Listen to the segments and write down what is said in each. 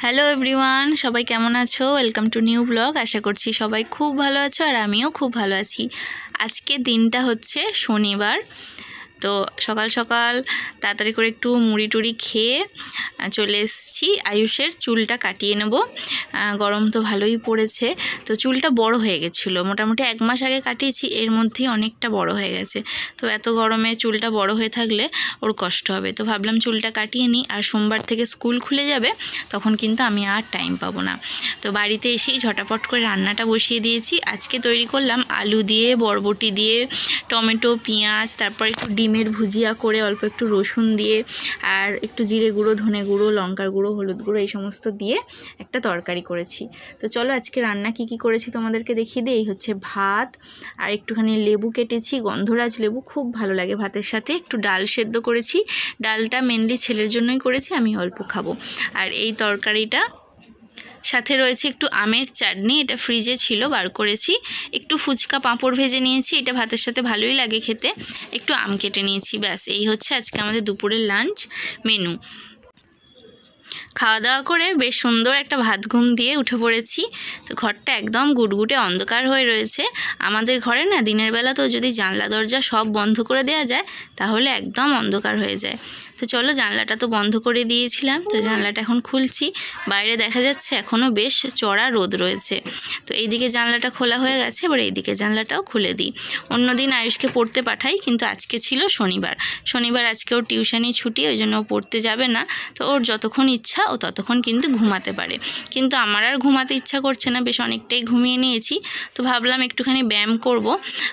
Hello everyone, সবাই কেমন আছো? Welcome to new blog. আশা করছি সবাই খুব ভালো আছো আর আমিও খুব ভালো আছি। আজকে দিনটা হচ্ছে শনিবার। তো সকাল সকাল তাড়াতাড়ি করে একটু মুড়ি টুড়ি খেয়ে চলে এসেছি আয়ুষের চুলটা কাটিয়ে নেব। গরম তো ভালোই পড়েছে, তো চুলটা বড় হয়ে গেছিলো, মোটামুটি 1 মাস আগে কাটিয়েছি, এর মধ্যেই অনেকটা বড় হয়ে গেছে। তো এত গরমে চুলটা বড় হয়ে থাকলে ওর কষ্ট হবে, তো ভাবলাম চুলটা কাটিয়ে নিই। আর সোমবার থেকে স্কুল খুলে যাবে, তখন কিন্তু আমি আর টাইম পাবো না। তো বাড়িতে এসেই ঝটাপট করে রান্নাটা বসিয়ে দিয়েছি। আজকে তৈরি করলাম আলু দিয়ে, বরবটি দিয়ে, টমেটো, পেঁয়াজ, তারপর একটু ডিমের ভুজিয়া করে অল্প একটু রসুন দিয়ে আর একটু জিরে গুঁড়ো, ধনে গুঁড়ো, লঙ্কার গুঁড়ো, হলুদ গুঁড়ো এই সমস্ত দিয়ে একটা তরকারি করেছি। তো চলো আজকে রান্না কি করেছি তোমাদেরকে দেখিয়ে দিই। এই হচ্ছে ভাত, আর একটুখানি লেবু কেটেছি, গন্ধরাজ লেবু, খুব ভালো লাগে ভাতের সাথে। একটু ডাল সেদ্ধ করেছি, ডালটা মেনলি ছেলের জন্যই করেছি, আমি অল্প খাবো। আর এই তরকারিটা সাথে রয়েছে একটু আমের চাটনি, এটা ফ্রিজে ছিল, বার করেছি। একটু ফুচকা পাঁপড় ভেজে নিয়েছি, এটা ভাতের সাথে ভালোই লাগে খেতে। একটু আম কেটে নিয়েছি, ব্যাস এই হচ্ছে আজকে আমাদের দুপুরের লাঞ্চ মেনু। খাওয়া দাওয়া করে বেশ সুন্দর একটা ভাত ঘুম দিয়ে উঠে পড়েছি। তো ঘরটা একদম গুটগুটে অন্ধকার হয়ে রয়েছে। আমাদের ঘরে না দিনের বেলা তো যদি জানলা দরজা সব বন্ধ করে দেওয়া যায় তাহলে একদম অন্ধকার হয়ে যায়। তো চলো, জানলাটা তো বন্ধ করে দিয়েছিলাম, তো জানলাটা এখন খুলছি। বাইরে দেখা যাচ্ছে এখনও বেশ চড়া রোদ রয়েছে। তো এইদিকে জানলাটা খোলা হয়ে গেছে, এবার এইদিকে জানলাটাও খুলে দিই। অন্যদিন আয়ুষকে পড়তে পাঠাই, কিন্তু আজকে ছিল শনিবার আজকে ওর টিউশনি ছুটি, ওই জন্য ও পড়তে যাবে না। তো ওর যতক্ষণ ইচ্ছা ও ততক্ষণ কিন্তু ঘুমাতে পারে, কিন্তু আমার আর ঘুমাতে ইচ্ছা করছে না, বেশ অনেকটাই ঘুমিয়ে নিয়েছি। তো ভাবলাম একটুখানি ব্যায়াম করব।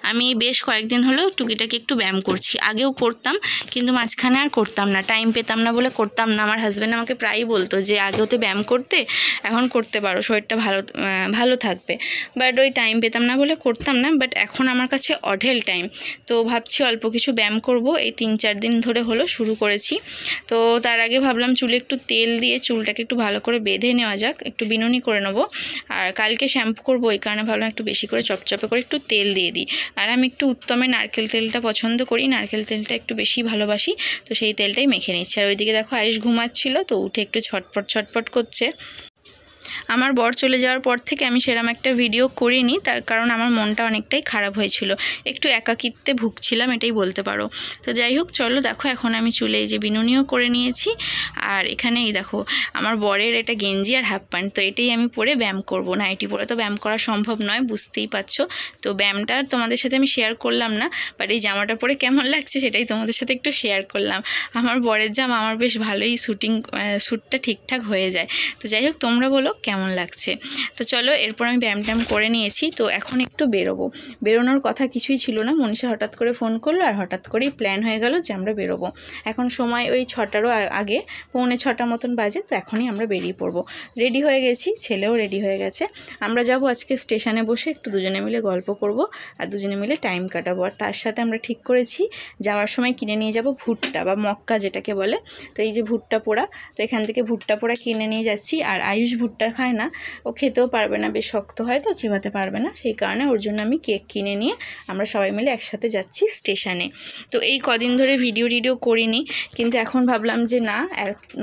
আমি বেশ কয়েকদিন হলো টুকিটাকি একটু ব্যায়াম করছি, আগেও করতাম কিন্তু মাঝখানে আর করতাম না, টাইম পেতাম না বলে করতাম না। আমার হাজব্যান্ড আমাকে প্রায়ই বলতো যে আগেও তো ব্যায়াম করতে, এখন করতে পারো, শরীরটা ভালো থাকবে। বাট ওই টাইম পেতাম না বলে করতাম না, বাট এখন আমার কাছে অঢেল টাইম। তো ভাবছি অল্প কিছু ব্যায়াম করব, এই 3-4 দিন ধরে হলো শুরু করেছি। তো তার আগে ভাবলাম চুলে একটু তেল দিয়ে চুলটাকে একটু ভালো করে বেঁধে নেওয়া যাক, একটু বিনুনি করে নেবো। আর কালকে শ্যাম্পু করবো, এই কারণে ভাবলাম একটু বেশি করে চপচপে করে একটু তেল দিয়ে দিই। আর আমি একটু উত্তমে নারকেল তেলটা পছন্দ করি, নারকেল তেলটা একটু বেশি ভালোবাসি, তো সেই তেলটাই মেখে নিচ্ছি। আর ওইদিকে দেখো আয়ুষ ঘুমাচ্ছিল, তো উঠে একটু ছটপট করছে। আমার বর চলে যাওয়ার পর থেকে আমি সেরকম একটা ভিডিও করিনি, তার কারণ আমার মনটা অনেকটাই খারাপ হয়েছিল, একটু একাকিত্বে ভুগছিলাম এটাই বলতে পারো। তো যাই হোক, চলো দেখো এখন আমি চুলে এই যে বিনুনিও করে নিয়েছি। আর এখানে এই দেখো আমার বরের এটা গেঞ্জি আর হাফ প্যান্ট, তো এটাই আমি পরে ব্যায়াম করব। নাইটি পরে তো ব্যায়াম করা সম্ভব নয়, বুঝতেই পারছো। তো ব্যায়ামটা তোমাদের সাথে আমি শেয়ার করলাম না, বাট এই জামাটা পরে কেমন লাগছে সেটাই তোমাদের সাথে একটু শেয়ার করলাম। আমার বরের জামা আমার বেশ ভালোই শ্যুটটা ঠিকঠাক হয়ে যায়। তো যাই হোক, তোমরা বলো কেমন লাগছে। তো চলো, এরপর আমি ব্যায়াম ট্যায়াম করে নিয়েছি, তো এখন একটু বেরোবো। বেরোনোর কথা কিছুই ছিল না, মনীষা হঠাৎ করে ফোন করলো আর হঠাৎ করেই প্ল্যান হয়ে গেল যে আমরা বেরোবো। এখন সময় ওই 6টারও আগে, 6:45 মতন বাজে, তো এখনই আমরা বেরিয়ে পড়বো। রেডি হয়ে গেছি, ছেলেও রেডি হয়ে গেছে। আমরা যাব আজকে স্টেশনে বসে একটু দুজনে মিলে গল্প করব আর দুজনে মিলে টাইম কাটাবো। আর তার সাথে আমরা ঠিক করেছি যাওয়ার সময় কিনে নিয়ে যাব ভুট্টা বা মক্কা যেটাকে বলে। তো এই যে ভুট্টা পোড়া, তো এখান থেকে ভুট্টা পোড়া কিনে নিয়ে যাচ্ছি। আর আয়ুষ ভুট্টা খায় না, ও খেতেও পারবে না, বেশ শক্ত হয় তো, চিবাতে পারবে না, সেই কারণে ওর জন্য আমি কেক কিনে নিয়ে আমরা সবাই মিলে একসাথে যাচ্ছি স্টেশনে। তো এই কদিন ধরে ভিডিও করিনি, কিন্তু এখন ভাবলাম যে না,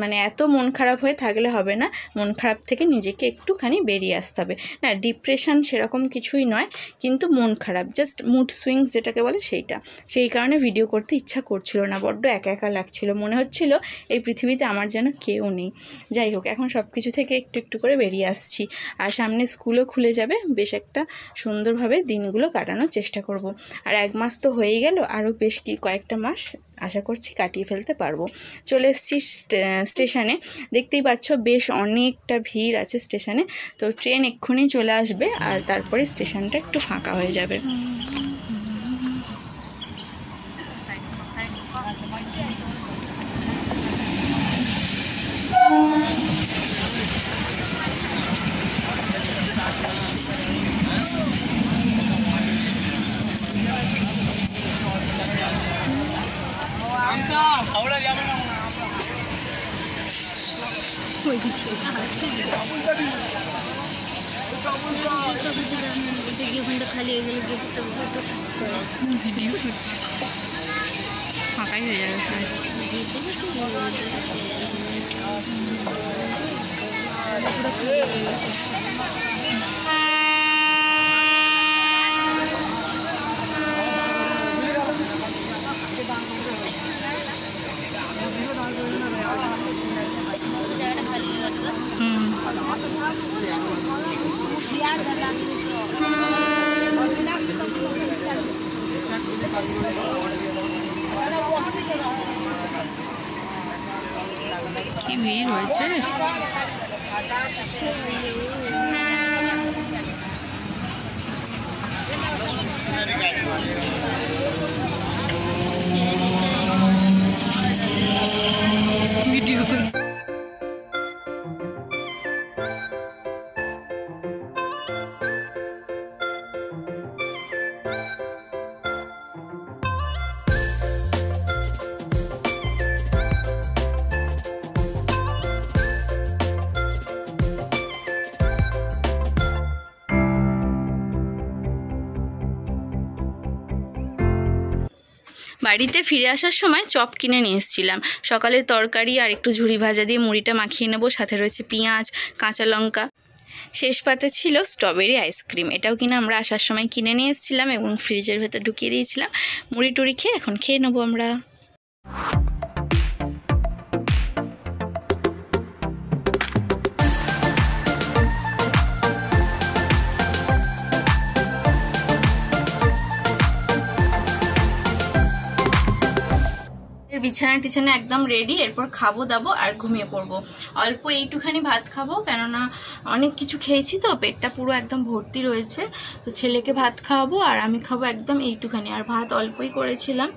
মানে এত মন খারাপ হয়ে থাকলে হবে না, মন খারাপ থেকে নিজেকে একটুখানি বেরিয়ে আসতে হবে। না ডিপ্রেশন সেরকম কিছুই নয়, কিন্তু মন খারাপ, জাস্ট মুড সুইংস যেটাকে বলে সেইটা। সেই কারণে ভিডিও করতে ইচ্ছা করছিল না, বড্ড একা একা লাগছিল, মনে হচ্ছিল এই পৃথিবীতে আমার যেন কেউ নেই। যাই হোক, এখন সব কিছু থেকে একটু করে বেরিয়ে আসছি। আর সামনে স্কুলও খুলে যাবে, বেশ একটা সুন্দরভাবে দিনগুলো কাটানোর চেষ্টা করব। আর 1 মাস তো হয়েই গেল, আরও বেশ কয়েকটা মাস আশা করছি কাটিয়ে ফেলতে পারবো। চলে এসেছি স্টেশনে, দেখতেই পাচ্ছ বেশ অনেকটা ভিড় আছে স্টেশনে। তো ট্রেন এক্ষুনি চলে আসবে আর তারপরে স্টেশনটা একটু ফাঁকা হয়ে যাবে। খালি হয়ে গেলে ভিডিও ফাঁকাই হয়ে যাবে। কি ভিড় হয়েছে। ভিডিও বাড়িতে ফিরে আসার সময় চপ কিনে নিয়ে এসেছিলাম। সকালের তরকারি আর একটু ঝুরি ভাজা দিয়ে মুড়িটা মাখিয়ে নেবো, সাথে রয়েছে পেঁয়াজ, কাঁচা লঙ্কা। শেষ পাতে ছিল স্ট্রবেরি আইসক্রিম, এটাও কিনা আমরা আসার সময় কিনে নিয়ে এসেছিলাম এবং ফ্রিজের ভেতর ঢুকিয়ে দিয়েছিলাম। মুড়ি টুড়ি খেয়ে এখন খেয়ে নেবো আমরা। বিছানা টিছানা একদম রেডি, এরপর খাবো দাবো আর ঘুমিয়ে পড়বো। অল্প এইটুখানি ভাত খাবো, কেননা অনেক কিছু খেয়েছি তো, পেটটা পুরো একদম ভর্তি রয়েছে। তো ছেলেকে ভাত খাওয়াবো আর আমি খাবো একদম এইটুখানি। আর ভাত অল্পই করেছিলাম,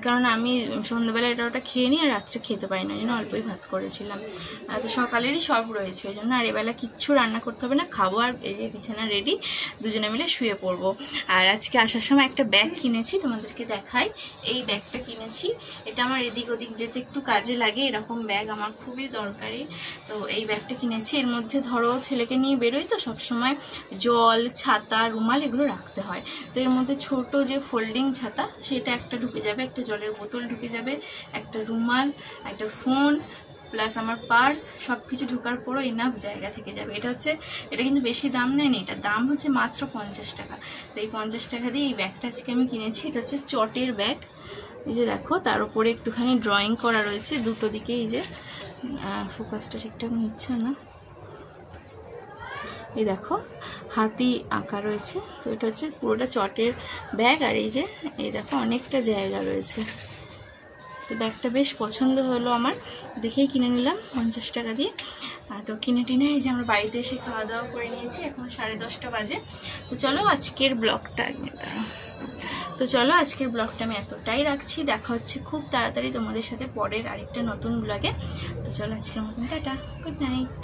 কারণ আমি সন্ধ্যাবেলা এটা ওটা খেয়ে নিই আর রাত্রে খেতে পারি না, জন্য অল্পই ভাত করেছিলাম। তো সকালেরই সব রয়েছে, ওই জন্য আর এবেলা কিচ্ছু রান্না করতে হবে না, খাবো আর এই যে বিছানা রেডি, দুজনে মিলে শুয়ে পড়বো। আর আজকে আসার সময় একটা ব্যাগ কিনেছি, তোমাদেরকে দেখাই। এই ব্যাগটা কিনেছি, এটা আমার এদিক ওদিক যেতে একটু কাজে লাগে, এরকম ব্যাগ আমার খুবই দরকারি। তো এই ব্যাগটা কিনেছি, এর মধ্যে ধরো ছেলেকে নিয়ে বেরোই তো সবসময় জল, ছাতা, রুমাল এগুলো রাখতে হয়। তো এর মধ্যে ছোট যে ফোল্ডিং ছাতা সেটা একটা ঢুকে যাবে, একটা জলের বোতল ঢুকে যাবে, একটা রুমাল, একটা ফোন প্লাস আমার পার্স, সব কিছু ঢোকার পরও ইনাফ জায়গা থেকে যাবে। এটা কিন্তু বেশি দাম নেয়নি, এটার দাম হচ্ছে মাত্র 50 টাকা। তো এই 50 টাকা দিয়ে এই ব্যাগটা আজকে আমি কিনেছি। এটা হচ্ছে চটের ব্যাগ, এই যে দেখো তার উপরে একটুখানি ড্রয়িং করা রয়েছে দুটো দিকে। এই যে ফোকাসটা ঠিকঠাক নিচ্ছে না, এই দেখো হাতি আঁকা রয়েছে। তো এটা হচ্ছে পুরোটা চটের ব্যাগ, আর এই যে এই দেখো অনেকটা জায়গা রয়েছে। তো ব্যাগটা বেশ পছন্দ হলো আমার, দেখেই কিনে নিলাম 50 টাকা দিয়ে। তো কিনে টিনে এই যে আমরা বাড়িতে এসে খাওয়া দাওয়া করে নিয়েছি, এখন 10:30 বাজে। তো চলো আজকের ব্লগটা আমি এতটাই রাখছি। দেখা হচ্ছে খুব তাড়াতাড়ি তোমাদের সাথে পরের আরেকটা নতুন ব্লগে। তো চলো আজকের মতন টাটা, গুড নাইট।